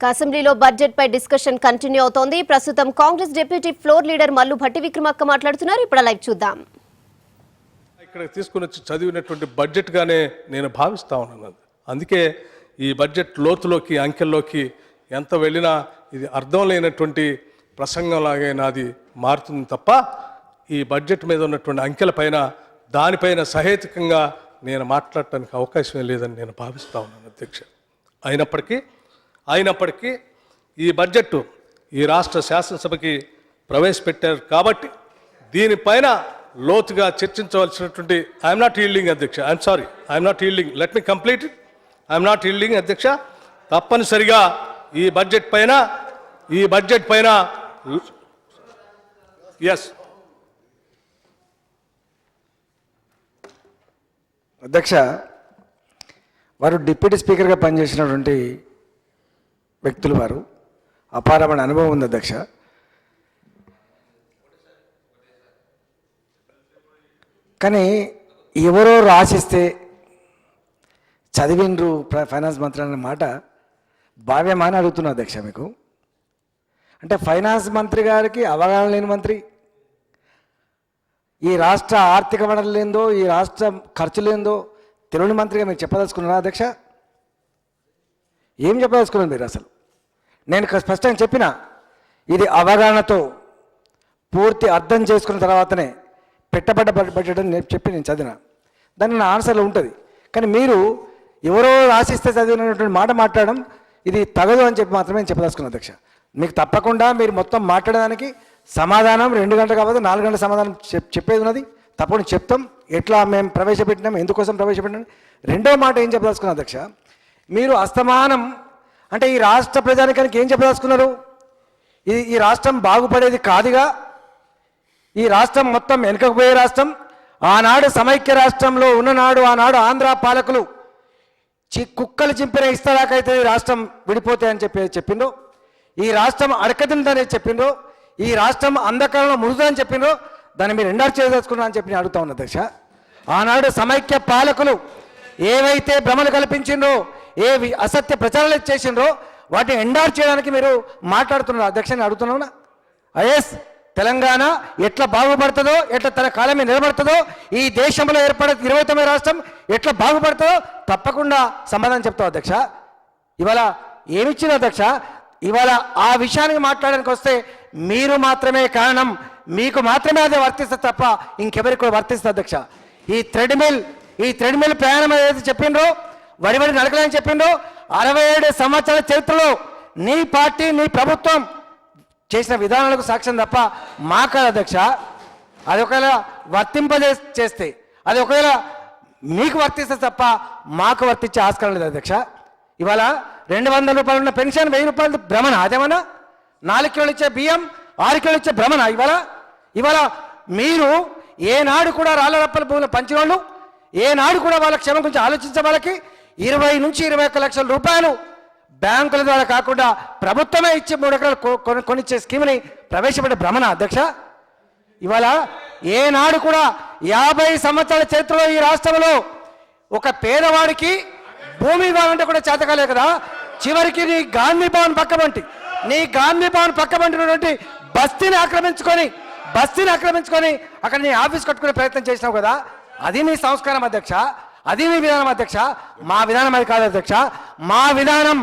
అసెంబ్లీలో బడ్జెట్ పై discussion continue అవుతోంది. ప్రస్తుతం Congress deputy floor leader Mallu Bhatti Vikramarka మాట్లాడుతున్నారు. ఇప్పుడు లైవ్ చూద్దాం. ఇక్కడ తీసుకుని వచ్చి చదివినటువంటి బడ్జెట్ గానే నేను భావిస్తా ఉన్నాను. అందుకే ఈ బడ్జెట్ లోతులోకి అంకెల్లోకి ఎంత వెళ్ళినా ఇది అర్థం లేనటువంటి ప్రసంగంలాగే నాది మారుతుంది తప్ప ఈ బడ్జెట్ మీద ఉన్నటువంటి అంకెల పైన దానిపైన సహేతుకంగా నేను మాట్లాడటానికి అవకాశం లేదని నేను భావిస్తా ఉన్నాను అధ్యక్ష. అయినప్పటికీ ఈ బడ్జెట్ ఈ రాష్ట్ర శాసనసభకి ప్రవేశపెట్టారు కాబట్టి దీనిపైన లోతుగా చర్చించవలసినటువంటి ఐఎమ్ నాట్ ఈల్డింగ్ అధ్యక్ష. I'm not yielding. Let me complete it. I'm not yielding అధ్యక్ష. తప్పనిసరిగా ఈ బడ్జెట్ పైన ఎస్ అధ్యక్ష, వారు డిప్యూటీ స్పీకర్గా పనిచేసినటువంటి వ్యక్తులు, వారు అపారమైన అనుభవం ఉంది అధ్యక్ష. కానీ ఎవరో రాసిస్తే చదివిండ్రు ఫైనాన్స్ మంత్రి అనే మాట భావ్యమా అని అడుగుతున్నా అధ్యక్ష. మీకు అంటే ఫైనాన్స్ మంత్రి గారికి అవగాహన లేని మంత్రి, ఈ రాష్ట్ర ఆర్థిక వనరులు ఏందో, ఈ రాష్ట్ర ఖర్చులు ఏందో తెలియని మంత్రిగా మీరు చెప్పదలుచుకున్నారా అధ్యక్ష? ఏం చెప్పదలుచుకున్నారు మీరు అసలు? నేను స్పష్టంగా చెప్పిన, ఇది అవగాహనతో పూర్తి అర్థం చేసుకున్న తర్వాతనే పెట్టబడ్డ బడ్జెట్ అని నేను చదివిన దాన్ని నా ఆన్సర్లో ఉంటుంది. కానీ మీరు ఎవరో రాసిస్తే చదివినటువంటి మాట మాట్లాడడం ఇది తగదు అని చెప్పి మాత్రమే నేను చెప్పదలుచుకున్నాను అధ్యక్ష. మీకు తప్పకుండా మీరు మొత్తం మాట్లాడడానికి సమాధానం 2 గంటలు కాకపోతే 4 గంటల సమాధానం చెప్పేది ఉన్నది. తప్పకుండా చెప్తాం ఎట్లా మేము ప్రవేశపెట్టినాం, ఎందుకోసం ప్రవేశపెట్టినాం. రెండో మాట ఏం చెప్పదలుచుకున్నాను అధ్యక్ష, మీరు అస్తమానం అంటే ఈ రాష్ట్ర ప్రజానికానికి ఏం చెప్పదలుచుకున్నారు? ఈ రాష్ట్రం బాగుపడేది కాదుగా, ఈ రాష్ట్రం మొత్తం వెనుకపోయే రాష్ట్రం. ఆనాడు సమైక్య రాష్ట్రంలో ఉన్ననాడు ఆనాడు ఆంధ్ర పాలకులు కుక్కలు చింపిన ఇస్తరాకైతే ఈ రాష్ట్రం విడిపోతాయని చెప్పిండ్రు. ఈ రాష్ట్రం అడకదిందని చెప్పిండ్రు. ఈ రాష్ట్రం అంధకారంలో మునుగుదని చెప్పిండ్రు. దాన్ని మీరు ఎండార్ చేయదలుచుకున్నా అని చెప్పి నేను అడుగుతా ఉన్నా అధ్యక్ష. ఆనాడు సమైక్య పాలకులు ఏవైతే భ్రమలు కల్పించిండ్రో, ఏ అసత్య ప్రచారాలు చేసిండ్రో వాటిని ఎండార్ చేయడానికి మీరు మాట్లాడుతున్నారు అధ్యక్ష. నేను అడుగుతున్నా, ఐఎస్ తెలంగాణ ఎట్లా బాగుపడుతుందో, ఎట్లా తన కాలం మీద నిలబడుతుందో, ఈ దేశంలో ఏర్పడే 29వ రాష్ట్రం ఎట్లా బాగుపడుతుందో తప్పకుండా సమాధానం చెప్తావు అధ్యక్ష. ఇవాళ ఏమిచ్చింది అధ్యక్ష? ఇవాళ ఆ విషయానికి మాట్లాడడానికి వస్తే మీరు మాత్రమే కారణం, మీకు మాత్రమే అదే వర్తిస్తుంది తప్ప ఇంకెవరికి కూడా వర్తిస్తుంది అధ్యక్ష. ఈ థ్రెడ్మిల్ ప్రయాణం ఏదైతే చెప్పిండ్రో, వడి నడకలని చెప్పిండ్రో, 67 సంవత్సరాల చరిత్రలో నీ పార్టీ నీ ప్రభుత్వం చేసిన విధానాలకు సాక్ష్యం తప్ప మాకు అధ్యక్ష. అది ఒకవేళ చేస్తే అది ఒకవేళ మీకు వర్తిస్తే తప్ప మాకు వర్తించే ఆస్కారం లేదు అధ్యక్ష. ఇవాళ 200 రూపాయలు ఉన్న పెన్షన్ 1000 రూపాయలు భ్రమణ అదేమన్నా? 4 కిలోలు ఇచ్చే బియ్యం 6 కిలోలు ఇచ్చే భ్రమణ ఇవాళ మీరు ఏనాడు కూడా రాళ్ళ రప్పల భూములు పంచిన వాళ్ళు, ఏనాడు కూడా వాళ్ళ క్షేమం గురించి ఆలోచించే వాళ్ళకి 20 నుంచి 21 లక్షల రూపాయలు బ్యాంకుల ద్వారా కాకుండా ప్రభుత్వమే ఇచ్చి 3 ఎకరాలు కొనిచ్చే స్కీమ్ని ప్రవేశపెట్టే భ్రమణ అధ్యక్ష. ఇవాళ ఏనాడు కూడా 50 సంవత్సరాల చరిత్రలో ఈ రాష్ట్రంలో ఒక పేదవాడికి భూమి ఇవ్వాలంటే కూడా చేతకాలే కదా. చివరికి నీ గాంధీ భవన్ పక్కబంటినటువంటి బస్తీని ఆక్రమించుకొని అక్కడ నీ ఆఫీస్ కట్టుకునే ప్రయత్నం చేసినావు కదా. అది నీ సంస్కారం అధ్యక్ష, అది నీ విధానం అధ్యక్ష. మా విధానం అది కాదు అధ్యక్ష. మా విధానం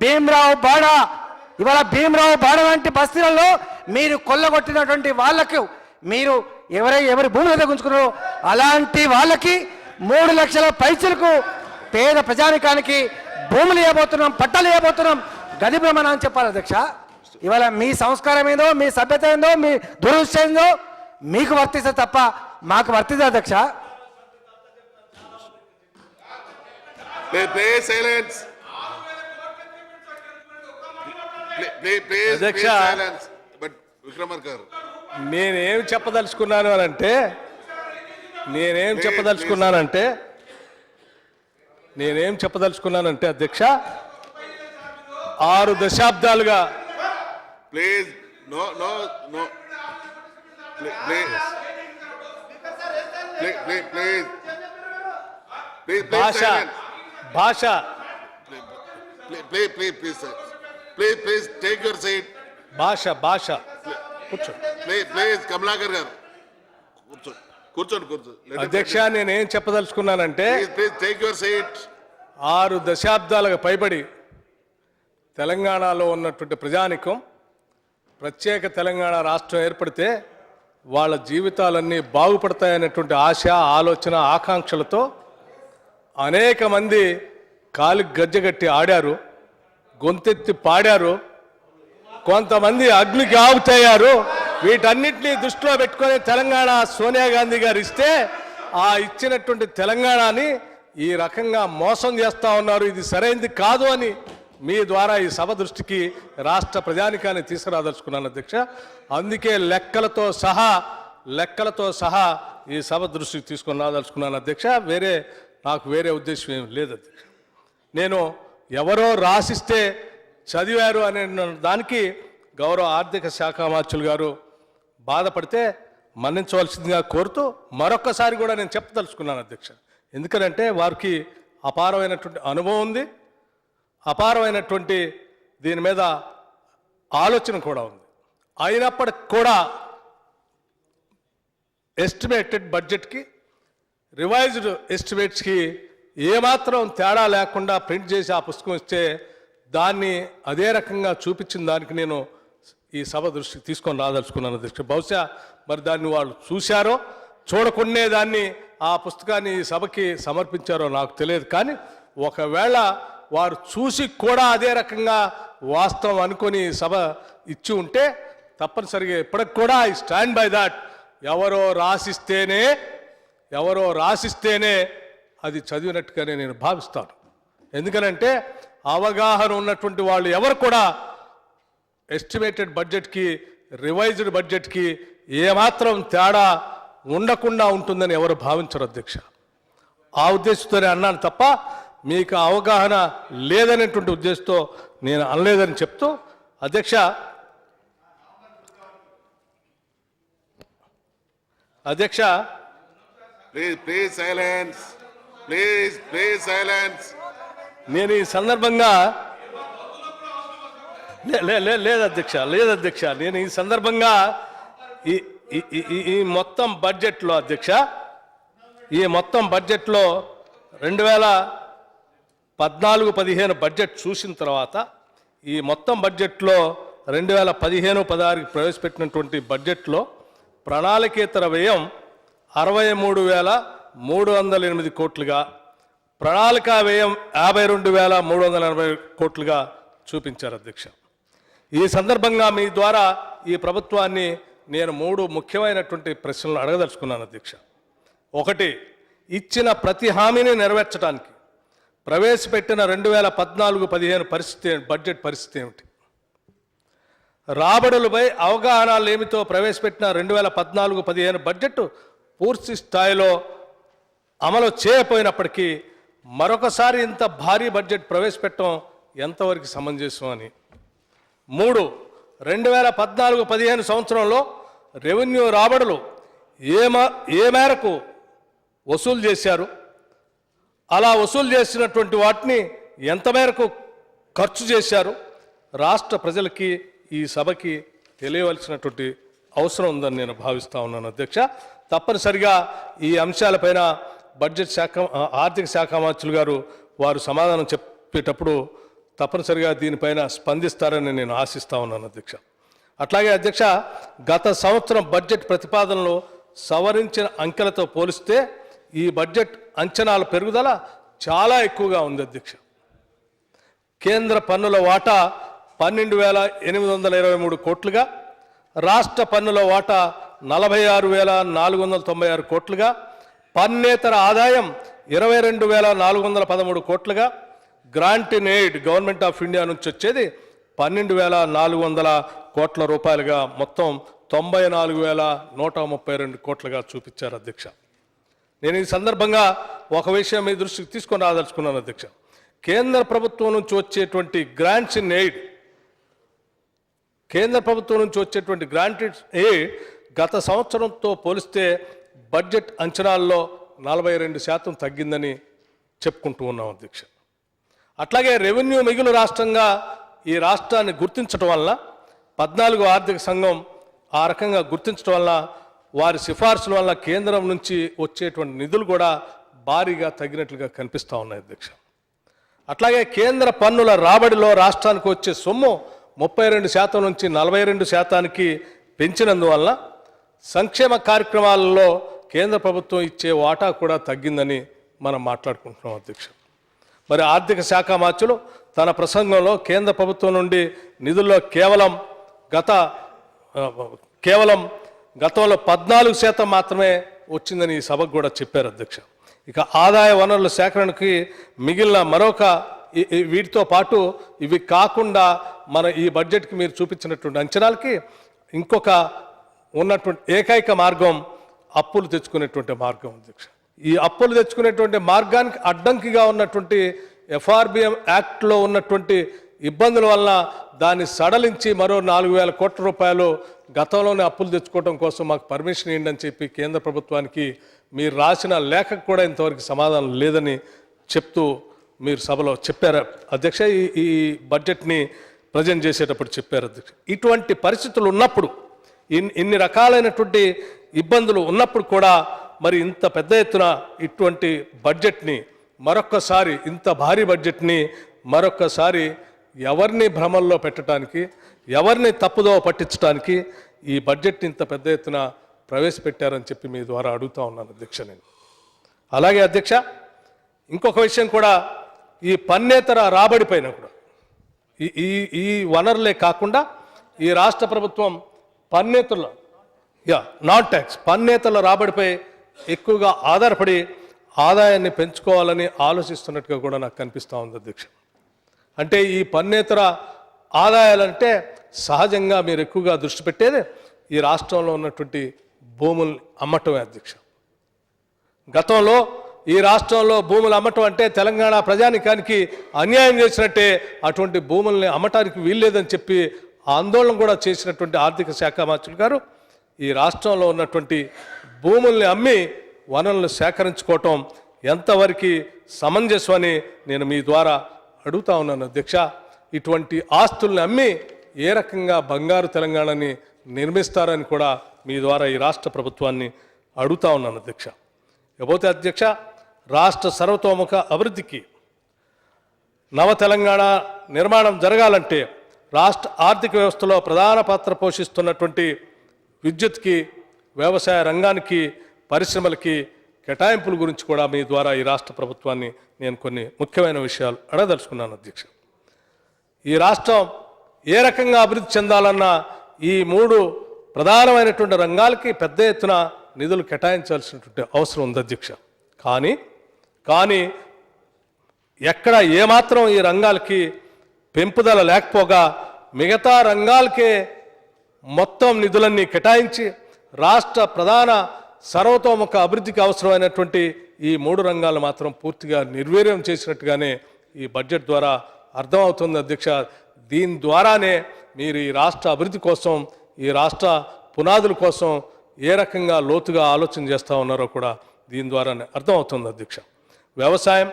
భీమరావు బాడ. ఇవాళ భీమరావు బాడ లాంటి బస్తీలలో మీరు కొల్లగొట్టినటువంటి వాళ్లకు మీరు ఎవరి భూమి మీద గుంజుకున్నారో అలాంటి వాళ్ళకి 3 లక్షల పైసలకు పేద ప్రజానికానికి భూములు ఇవ్వబోతున్నాం, పట్టాలు ఇవ్వబోతున్నాం. గది భ్రమణ అని చెప్పాలి అధ్యక్ష. ఇవాళ మీ సంస్కారం ఏందో, మీ సభ్యత ఏందో, మీ దురదృష్టం ఏందో మీకు వర్తిస్తే తప్ప మాకు వర్తించదు అధ్యక్ష. నేనేం చెప్పదలుచుకున్నానంటే అధ్యక్ష, 6 దశాబ్దాలుగా please no Please take your seat. భాష కూర్చో. Please, Kamlakar garu. Kurchon. అధ్యక్ష, నేనేం చెప్పదలుచుకున్నానంటే Please take your seat. 6 దశాబ్దాలకు పైబడి తెలంగాణలో ఉన్నటువంటి ప్రజానికం ప్రత్యేక తెలంగాణ రాష్ట్రం ఏర్పడితే వాళ్ళ జీవితాలన్నీ బాగుపడతాయనేటువంటి ఆశ, ఆలోచన, ఆకాంక్షలతో అనేక మంది కాలికి గజ్జగట్టి ఆడారు, గొంతెత్తి పాడారు, కొంతమంది అగ్నికి ఆవుతయ్యారు. వీటన్నిటినీ దృష్టిలో పెట్టుకొని తెలంగాణ సోనియా గాంధీ గారు ఇస్తే ఆ ఇచ్చినటువంటి తెలంగాణని ఈ రకంగా మోసం చేస్తూ ఉన్నారు. ఇది సరైనది కాదు అని మీ ద్వారా ఈ సభ దృష్టికి రాష్ట్ర ప్రజానికాన్ని తీసుకురాదలుచుకున్నాను అధ్యక్ష. అందుకే లెక్కలతో సహా ఈ సభ దృష్టికి తీసుకొని రాదలుచుకున్నాను అధ్యక్ష. నాకు వేరే ఉద్దేశం ఏం లేదు అధ్యక్ష. నేను ఎవరో రాసిస్తే చదివారు అనే దానికి గౌరవ ఆర్థిక శాఖ మంత్రులు గారు బాధపడితే మన్నించవలసిందిగా కోరుతూ మరొక్కసారి కూడా నేను చెప్పదలుచుకున్నాను అధ్యక్ష. ఎందుకంటే వారికి అపారమైనటువంటి అనుభవం ఉంది, అపారమైనటువంటి దీని మీద ఆలోచన కూడా ఉంది. అయినప్పటికి కూడా ఎస్టిమేటెడ్ బడ్జెట్కి రివైజ్డ్ ఎస్టిమేట్స్కి ఏమాత్రం తేడా లేకుండా ప్రింట్ చేసి ఆ పుస్తకం ఇస్తే దాన్ని అదే రకంగా చూపించిన దానికి నేను ఈ సభ దృష్టికి తీసుకొని రాదలుచుకున్నాను అధ్యక్ష. బహుశా మరి దాన్ని వాళ్ళు చూశారో చూడకుండే దాన్ని ఆ పుస్తకాన్ని ఈ సభకి సమర్పించారో నాకు తెలియదు. కానీ ఒకవేళ వారు చూసి కూడా అదే రకంగా వాస్తవం అనుకొని సభ ఇచ్చి ఉంటే తప్పనిసరిగా ఇప్పటికి కూడా ఐ స్టాండ్ బై దాట్. ఎవరో రాసిస్తేనే అది చదివినట్టుగానే నేను భావిస్తాను. ఎందుకనంటే అవగాహన ఉన్నటువంటి వాళ్ళు ఎవరు కూడా ఎస్టిమేటెడ్ బడ్జెట్కి రివైజ్డ్ బడ్జెట్కి ఏమాత్రం తేడా ఉండకుండా ఉంటుందని ఎవరు భావించరు అధ్యక్ష. ఆ ఉద్దేశంతోనే అన్నాను తప్ప మీకు అవగాహన లేదనేటువంటి ఉద్దేశంతో నేను అనలేదని చెప్తూ అధ్యక్ష Please silence. Please silence. నేను ఈ సందర్భంగా లేదధ్యక్ష నేను ఈ సందర్భంగా ఈ మొత్తం బడ్జెట్లో అధ్యక్ష, ఈ మొత్తం బడ్జెట్లో 2014-15 బడ్జెట్ చూసిన తర్వాత ఈ మొత్తం బడ్జెట్లో 2015-16కి ప్రవేశపెట్టినటువంటి బడ్జెట్లో ప్రణాళికేతర వ్యయం 63,308 కోట్లుగా, ప్రణాళికా వ్యయం 52,380 కోట్లుగా చూపించారు అధ్యక్ష. ఈ సందర్భంగా మీ ద్వారా ఈ ప్రభుత్వాన్ని నేను 3 ముఖ్యమైనటువంటి ప్రశ్నలు అడగదలుచుకున్నాను అధ్యక్ష. ఒకటి, ఇచ్చిన ప్రతి హామీని నెరవేర్చడానికి ప్రవేశపెట్టిన 2014-15 బడ్జెట్ పరిస్థితి ఏమిటి? రాబడులపై అవగాహన లేమితో ప్రవేశపెట్టిన 2014-15 బడ్జెట్ పూర్తి స్థాయిలో అమలు చేయకపోయినప్పటికీ మరొకసారి ఇంత భారీ బడ్జెట్ ప్రవేశపెట్టడం ఎంతవరకు సమంజసం అని. 3, 2014-15 సంవత్సరంలో రెవెన్యూ రాబడులు ఏ మేరకు వసూలు చేశారు, అలా వసూలు చేసినటువంటి వాటిని ఎంత మేరకు ఖర్చు చేశారు, రాష్ట్ర ప్రజలకి ఈ సభకి తెలియవలసినటువంటి అవసరం ఉందని నేను భావిస్తూ ఉన్నాను అధ్యక్ష. తప్పనిసరిగా ఈ అంశాలపైన ఆర్థిక శాఖ మంత్రులు గారు వారు సమాధానం చెప్పేటప్పుడు తప్పనిసరిగా దీనిపైన స్పందిస్తారని నేను ఆశిస్తూ ఉన్నాను అధ్యక్ష. అట్లాగే అధ్యక్ష, గత సంవత్సరం బడ్జెట్ ప్రతిపాదనలో సవరించిన అంకెలతో పోలిస్తే ఈ బడ్జెట్ అంచనాల పెరుగుదల చాలా ఎక్కువగా ఉంది అధ్యక్ష. కేంద్ర పన్నుల వాటా 12,823 కోట్లుగా, రాష్ట్ర పన్నుల వాటా 46,496 కోట్లుగా, పన్నేతర ఆదాయం 22,413 కోట్లుగా, grant in aid government of India నుంచి వచ్చేది 12,400 కోట్ల రూపాయలుగా మొత్తం 94,132 కోట్లుగా చూపించారు అధ్యక్ష. నేను ఈ సందర్భంగా ఒక విషయం మీ దృష్టికి తీసుకొని రాదలుచుకున్నాను అధ్యక్ష. కేంద్ర ప్రభుత్వం నుంచి వచ్చేటువంటి గ్రాంట్స్ ఇన్ ఎయిడ్ గత సంవత్సరంతో పోలిస్తే బడ్జెట్ అంచనాల్లో 42% తగ్గిందని చెప్పుకుంటూ ఉన్నాం అధ్యక్ష. అట్లాగే రెవెన్యూ మిగులు రాష్ట్రంగా ఈ రాష్ట్రాన్ని గుర్తించడం వల్ల 14వ ఆర్థిక సంఘం ఆ రకంగా గుర్తించడం వల్ల వారి సిఫార్సుల వల్ల కేంద్రం నుంచి వచ్చేటువంటి నిధులు కూడా భారీగా తగ్గినట్లుగా కనిపిస్తూ ఉన్నాయి అధ్యక్ష. అట్లాగే కేంద్ర పన్నుల రాబడిలో రాష్ట్రానికి వచ్చే సొమ్ము 32% నుంచి 42%కి పెంచినందువల్ల సంక్షేమ కార్యక్రమాలలో కేంద్ర ప్రభుత్వం ఇచ్చే వాటా కూడా తగ్గిందని మనం మాట్లాడుకుంటున్నాం అధ్యక్ష. మరి ఆర్థిక శాఖ మంత్రులు తన ప్రసంగంలో కేంద్ర ప్రభుత్వం నుండి నిధుల్లో కేవలం గతంలో 14% మాత్రమే వచ్చిందని ఈ సభకు కూడా చెప్పారు అధ్యక్ష. ఇక ఆదాయ వనరుల సేకరణకి మిగిలిన మరొక వీటితో పాటు ఇవి కాకుండా మన ఈ బడ్జెట్కి మీరు చూపించినటువంటి అంచనాలకి ఇంకొక ఉన్నటువంటి ఏకైక మార్గం అప్పులు తెచ్చుకునేటువంటి మార్గం అధ్యక్ష. ఈ అప్పులు తెచ్చుకునేటువంటి మార్గానికి అడ్డంకిగా ఉన్నటువంటి FRBM యాక్ట్లో ఉన్నటువంటి ఇబ్బందుల వల్ల దాన్ని సడలించి మరో 4,000 కోట్ల రూపాయలు గతంలోనే అప్పులు తెచ్చుకోవడం కోసం మాకు పర్మిషన్ ఇవ్వండి అని చెప్పి కేంద్ర ప్రభుత్వానికి మీరు రాసిన లేఖకు కూడా ఇంతవరకు సమాధానం లేదని చెప్తూ మీరు సభలో చెప్పారు అధ్యక్ష. ఈ బడ్జెట్ని ప్రజెంట్ చేసేటప్పుడు చెప్పారు అధ్యక్ష. ఇటువంటి పరిస్థితులు ఉన్నప్పుడు ఇన్ని రకాలైనటువంటి ఇబ్బందులు ఉన్నప్పుడు కూడా మరి ఇంత పెద్ద ఎత్తున ఇటువంటి బడ్జెట్ని మరొక్కసారి ఇంత భారీ బడ్జెట్ని మరొక్కసారి ఎవరిని భ్రమల్లో పెట్టడానికి ఎవరిని తప్పుదోవ పట్టించడానికి ఈ బడ్జెట్ని ఇంత పెద్ద ఎత్తున ప్రవేశపెట్టారని చెప్పి మీ ద్వారా అడుగుతా ఉన్నాను అధ్యక్ష నేను. అలాగే అధ్యక్ష ఇంకొక విషయం కూడా ఈ పన్నేతర రాబడి పైన కూడా ఈ వనరులే కాకుండా ఈ రాష్ట్ర ప్రభుత్వం పన్నేతల రాబడిపై ఎక్కువగా ఆధారపడి ఆదాయాన్ని పెంచుకోవాలని ఆలోచిస్తున్నట్టుగా కూడా నాకు కనిపిస్తూ ఉంది అధ్యక్ష. అంటే ఈ పన్నేతర ఆదాయాలంటే సహజంగా మీరు ఎక్కువగా దృష్టి పెట్టేది ఈ రాష్ట్రంలో ఉన్నటువంటి భూములు అమ్మటమే అధ్యక్ష. గతంలో ఈ రాష్ట్రంలో భూములు అమ్మటం అంటే తెలంగాణ ప్రజానికానికి అన్యాయం చేసినట్టే, అటువంటి భూముల్ని అమ్మటానికి వీల్లేదని చెప్పి ఆందోళన కూడా చేసినటువంటి ఆర్థిక శాఖ మంత్రులు గారు ఈ రాష్ట్రంలో ఉన్నటువంటి భూముల్ని అమ్మి వనరులను సేకరించుకోవటం ఎంతవరకు సమంజసమని నేను మీ ద్వారా అడుగుతా ఉన్నాను అధ్యక్ష. ఇటువంటి ఆస్తుల్ని అమ్మి ఏ రకంగా బంగారు తెలంగాణని నిర్మిస్తారని కూడా మీ ద్వారా ఈ రాష్ట్ర ప్రభుత్వాన్ని అడుగుతా ఉన్నాను అధ్యక్ష. ఇకపోతే అధ్యక్ష రాష్ట్ర సర్వతోముఖ అభివృద్ధికి నవ తెలంగాణ నిర్మాణం జరగాలంటే రాష్ట్ర ఆర్థిక వ్యవస్థలో ప్రధాన పాత్ర పోషిస్తున్నటువంటి విద్యుత్కి, వ్యవసాయ రంగానికి, పరిశ్రమలకి కేటాయింపుల గురించి కూడా మీ ద్వారా ఈ రాష్ట్ర ప్రభుత్వాన్ని నేను కొన్ని ముఖ్యమైన విషయాలు అడగదలుచుకున్నాను అధ్యక్ష. ఈ రాష్ట్రం ఏ రకంగా అభివృద్ధి చెందాలన్నా ఈ 3 ప్రధానమైనటువంటి రంగాలకి పెద్ద ఎత్తున నిధులు కేటాయించాల్సినటువంటి అవసరం ఉంది అధ్యక్ష. కానీ ఎక్కడ ఏమాత్రం ఈ రంగాలకి పెంపుదల లేకపోగా మిగతా రంగాలకే మొత్తం నిధులన్నీ కేటాయించి రాష్ట్ర ప్రధాన సర్వతోముఖ అభివృద్ధికి అవసరమైనటువంటి ఈ 3 రంగాలు మాత్రం పూర్తిగా నిర్వీర్యం చేసినట్టుగానే ఈ బడ్జెట్ ద్వారా అర్థమవుతుంది అధ్యక్ష. దీని ద్వారానే మీరు ఈ రాష్ట్ర అభివృద్ధి కోసం, ఈ రాష్ట్ర పునాదుల కోసం ఏ రకంగా లోతుగా ఆలోచన చేస్తూ ఉన్నారో కూడా దీని ద్వారానే అర్థమవుతుంది అధ్యక్ష. వ్యవసాయం,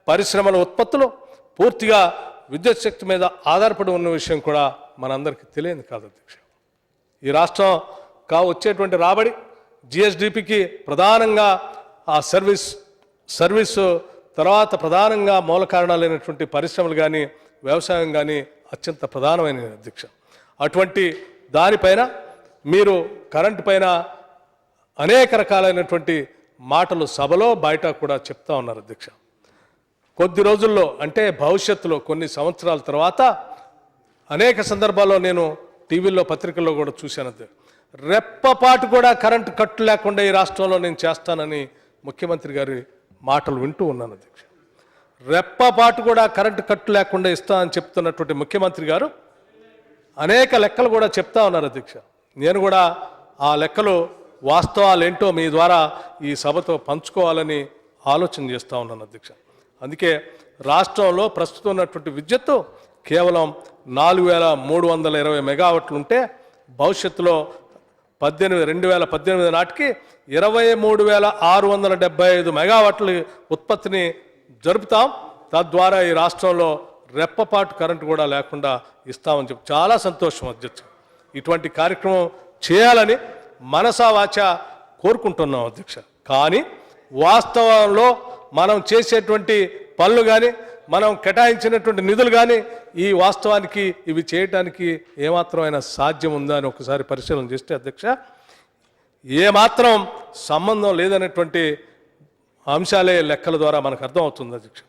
పరిశ్రమల ఉత్పత్తులు పూర్తిగా విద్యుత్ శక్తి మీద ఆధారపడి ఉన్న విషయం కూడా మనందరికీ తెలియదు కాదు అధ్యక్ష. ఈ రాష్ట్రం వచ్చేటువంటి రాబడి GSDPకి ప్రధానంగా ఆ సర్వీసు తర్వాత ప్రధానంగా మూల కారణాలైనటువంటి పరిశ్రమలు కానీ వ్యవసాయం కానీ అత్యంత ప్రధానమైన అధ్యక్ష. అటువంటి దానిపైన మీరు కరెంటు పైన అనేక రకాలైనటువంటి మాటలు సభలో బయట కూడా చెప్తా ఉన్నారు అధ్యక్ష. కొద్ది రోజుల్లో అంటే భవిష్యత్తులో కొన్ని సంవత్సరాల తర్వాత అనేక సందర్భాల్లో నేను టీవీల్లో పత్రికల్లో కూడా చూశాను అధ్యక్ష. రెప్పపాటు కూడా కరెంటు కట్టు లేకుండా ఈ రాష్ట్రంలో నేను చేస్తానని ముఖ్యమంత్రి గారి మాటలు వింటూ ఉన్నాను అధ్యక్ష. రెప్పపాటు కూడా కరెంటు కట్టు లేకుండా ఇస్తానని చెప్తున్నటువంటి ముఖ్యమంత్రి గారు అనేక లెక్కలు కూడా చెప్తా ఉన్నారు అధ్యక్ష. నేను కూడా ఆ లెక్కలు వాస్తవాలు ఏంటో మీ ద్వారా ఈ సభతో పంచుకోవాలని ఆలోచన చేస్తూ ఉన్నాను అధ్యక్ష. అందుకే రాష్ట్రంలో ప్రస్తుతం ఉన్నటువంటి విద్యుత్తు కేవలం 4,320 మెగావాట్లు ఉంటే భవిష్యత్తులో 2018 నాటికి 23,675 మెగావాట్ల ఉత్పత్తిని జరుపుతాం. తద్వారా ఈ రాష్ట్రంలో రెప్పపాటు కరెంటు కూడా లేకుండా ఇస్తామని చెప్పి చాలా సంతోషం అధ్యక్ష. ఇటువంటి కార్యక్రమం చేయాలని మనసా వాచ కోరుకుంటున్నాం అధ్యక్ష. కానీ వాస్తవంలో మనం చేసేటువంటి పనులు కానీ మనం కేటాయించినటువంటి నిధులు కానీ ఈ వాస్తవానికి ఇవి చేయటానికి ఏమాత్రమైన సాధ్యం ఉందా అని ఒకసారి పరిశీలన చేస్తే అధ్యక్ష ఏమాత్రం సంబంధం లేదనేటువంటి అంశాలే లెక్కల ద్వారా మనకు అర్థమవుతుంది అధ్యక్ష.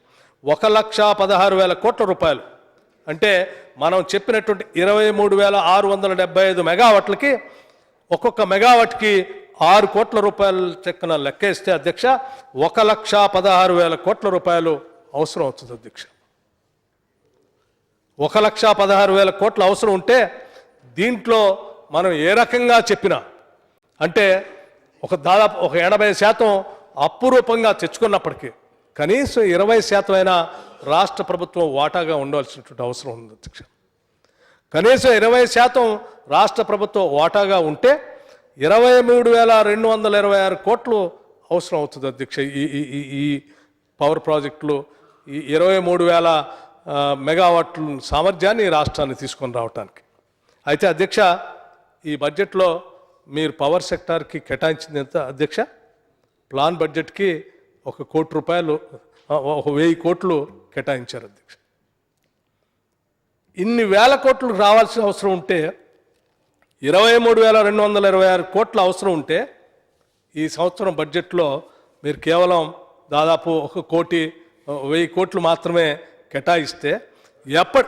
1,16,000 కోట్ల రూపాయలు అంటే మనం చెప్పినటువంటి 23,675 మెగావాట్లకి ఒక్కొక్క మెగావాట్కి 6 కోట్ల రూపాయల చెక్కన లెక్క ఇస్తే అధ్యక్ష 1,16,000 కోట్ల రూపాయలు అవసరం అవుతుంది అధ్యక్ష. 1,16,000 కోట్ల అవసరం ఉంటే దీంట్లో మనం ఏ రకంగా చెప్పినా అంటే దాదాపు 80% అప్పు రూపంగా తెచ్చుకున్నప్పటికీ కనీసం 20% అయినా రాష్ట్ర ప్రభుత్వం వాటాగా ఉండవలసినటువంటి అవసరం ఉంది అధ్యక్ష. కనీసం 20% రాష్ట్ర ప్రభుత్వం వాటాగా ఉంటే 23,226 కోట్లు అవసరం అవుతుంది అధ్యక్ష. ఈ పవర్ ప్రాజెక్టులు ఈ 23,000 మెగావాట్ల సామర్థ్యాన్ని రాష్ట్రాన్ని తీసుకొని రావటానికి. అయితే అధ్యక్ష ఈ బడ్జెట్లో మీరు పవర్ సెక్టార్కి కేటాయించింది ఎంత అధ్యక్ష? ప్లాన్ బడ్జెట్కి 1 కోటి రూపాయలు 1,000 కోట్లు కేటాయించారు అధ్యక్ష. ఇన్ని వేల కోట్లు రావాల్సిన అవసరం ఉంటే 23,226 కోట్ల అవసరం ఉంటే ఈ సంవత్సరం బడ్జెట్లో మీరు కేవలం దాదాపు 1,000 కోట్లు మాత్రమే కేటాయిస్తే 1,000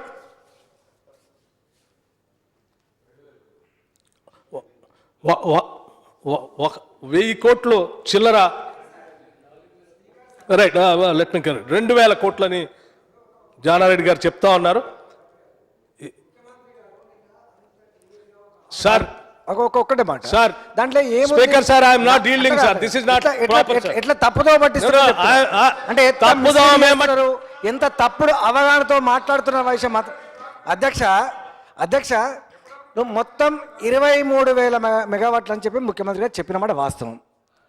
కోట్లు చిల్లర రైట్ లెట్ మీ కరెక్ట్ 2,000 కోట్లని జానారెడ్డి గారు చెప్తా ఉన్నారు సార్. ఒక్కటే మాట సార్, దాంట్లో speaker sir I am not dealing sir, this is not proper sir. ఎట్లా తప్పుదో పట్టిస్తారు అంటే ఎంత తప్పుడు అవగాహనతో మాట్లాడుతున్న విషయం మాత్రం అధ్యక్ష నువ్వు మొత్తం 23,000 మెగావాట్లు అని చెప్పి ముఖ్యమంత్రి గారు చెప్పిన మాట వాస్తవం.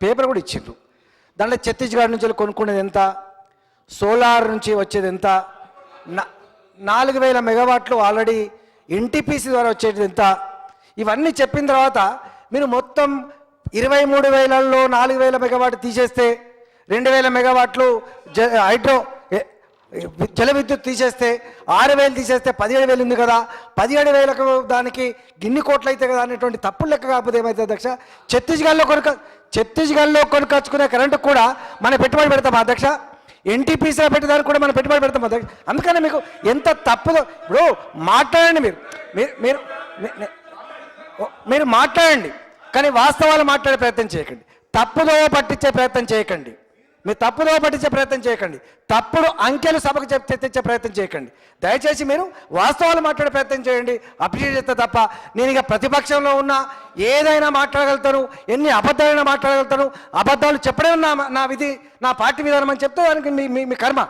పేపర్ కూడా ఇచ్చిండ్రు. దాంట్లో ఛత్తీస్గఢ్ నుంచి కొనుక్కునేది ఎంత, సోలార్ నుంచి వచ్చేది ఎంత, 4,000 మెగావాట్లు ఆల్రెడీ ఎన్టీపీసీ ద్వారా వచ్చేది ఎంత, ఇవన్నీ చెప్పిన తర్వాత మీరు మొత్తం 23,000లో 4,000 మెగావాట్లు తీసేస్తే 2,000 మెగావాట్లు హైడ్రో జల విద్యుత్ తీసేస్తే 6,000 తీసేస్తే 17,000 ఉంది కదా, 17,000కు దానికి గిన్ని కోట్లు అయితే కదా అనేటువంటి తప్పులు లెక్క కాకపోతే ఏమవుతుంది అధ్యక్ష? ఛత్తీస్గఢ్లో కొనుకొచ్చుకునే కరెంటు కూడా మనం పెట్టుబడి పెడతాం అధ్యక్ష. ఎన్టీపీసీలో పెట్టేదానికి కూడా మనం పెట్టుబడి పెడతాం అధ్యక్ష. అందుకని మీకు ఎంత తప్పుదో ఇప్పుడు మాట్లాడండి మీరు మాట్లాడండి, కానీ వాస్తవాలు మాట్లాడే ప్రయత్నం చేయకండి, తప్పుదో పట్టించే ప్రయత్నం చేయకండి. మీరు తప్పుదో పట్టించే ప్రయత్నం చేయకండి, తప్పుడు అంకెలు సభకు తెచ్చే ప్రయత్నం చేయకండి. దయచేసి మీరు వాస్తవాలు మాట్లాడే ప్రయత్నం చేయండి, అప్రిషియేట్ చేస్తే తప్ప. నేను ఇక ప్రతిపక్షంలో ఉన్నా ఏదైనా మాట్లాడగలుగుతాను, ఎన్ని అబద్ధాలైనా మాట్లాడగలుగుతాను. అబద్ధాలు చెప్పడం నా విధి, నా పార్టీ విధానం అని చెప్తే దానికి మీ కర్మ.